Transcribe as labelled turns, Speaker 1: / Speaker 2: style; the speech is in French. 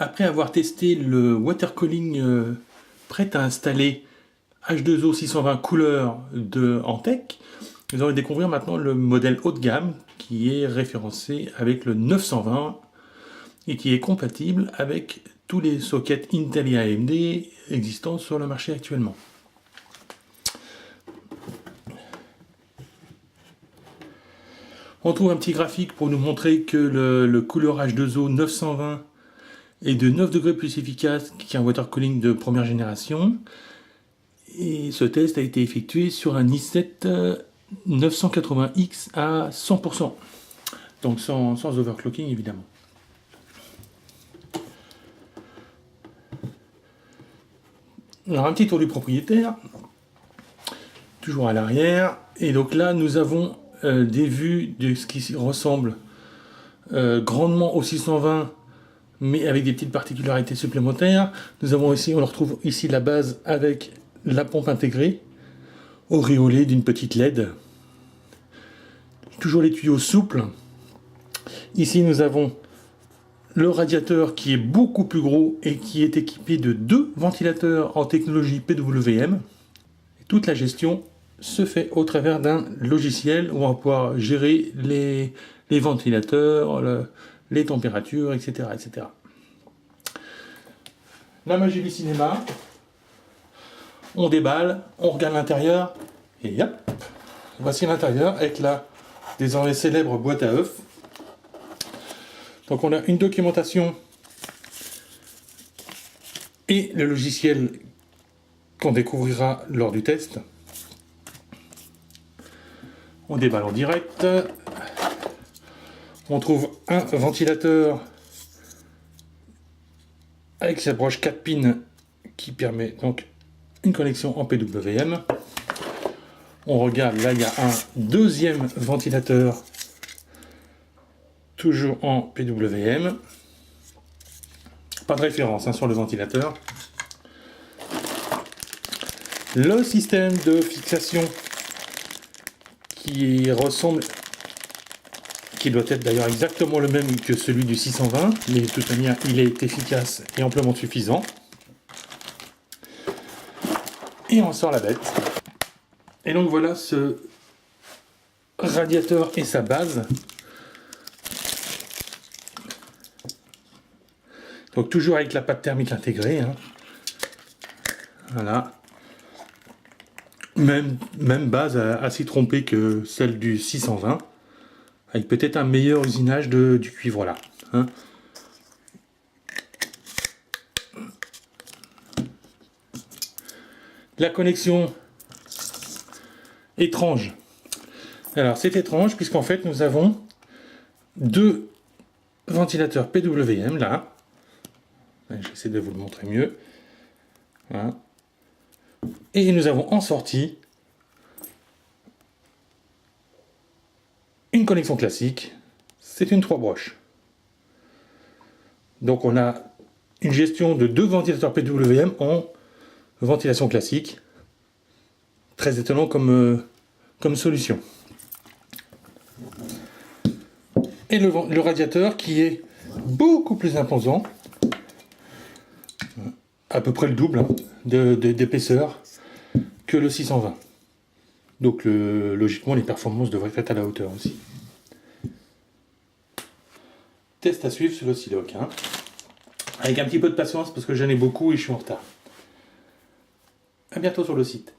Speaker 1: Après avoir testé le water cooling prêt à installer H2O 620 couleur de Antec, nous allons découvrir maintenant le modèle haut de gamme qui est référencé avec le 920 et qui est compatible avec tous les sockets Intel et AMD existants sur le marché actuellement. On trouve un petit graphique pour nous montrer que le couleur H2O 920 est de 9 degrés plus efficace qu'un water cooling de première génération. Et ce test a été effectué sur un i7 980X à 100%. Donc sans overclocking évidemment. Alors un petit tour du propriétaire, toujours à l'arrière. Et donc là nous avons des vues de ce qui ressemble grandement au 620, mais avec des petites particularités supplémentaires. Nous avons ici, on retrouve ici la base avec la pompe intégrée, auréolée d'une petite LED. Toujours les tuyaux souples. Ici nous avons le radiateur qui est beaucoup plus gros et qui est équipé de 2 ventilateurs en technologie PWM. Et toute la gestion se fait au travers d'un logiciel où on va pouvoir gérer les ventilateurs, les températures, etc., etc. La magie du cinéma, on déballe, on regarde l'intérieur, et hop, voici l'intérieur avec la désormais célèbre boîte à œufs. Donc on a une documentation et le logiciel qu'on découvrira lors du test. On déballe en direct. On trouve un ventilateur avec sa broche 4 pins qui permet donc une connexion en PWM. On regarde, là il y a un deuxième ventilateur toujours en PWM. Pas de référence sur le ventilateur. Le système de fixation qui ressemble, qui doit être d'ailleurs exactement le même que celui du 620, mais de toute manière il est efficace et amplement suffisant. Et on sort la bête. Et donc voilà ce radiateur et sa base. Donc toujours avec la pâte thermique intégrée. Voilà. Même base à s'y tromper que celle du 620. Avec peut-être un meilleur usinage du cuivre là. La connexion étrange. Alors c'est étrange puisqu'en fait nous avons 2 ventilateurs PWM là. J'essaie de vous le montrer mieux. Voilà. Et nous avons en sortie une connexion classique. C'est une 3 broches. Donc on a une gestion de 2 ventilateurs PWM en ventilation classique. Très étonnant comme solution. Et le radiateur qui est beaucoup plus imposant, à peu près le double d'épaisseur que le 620. Donc logiquement les performances devraient être à la hauteur aussi. Test à suivre sur le Siloc. Avec un petit peu de patience parce que j'en ai beaucoup et je suis en retard. A bientôt sur le site.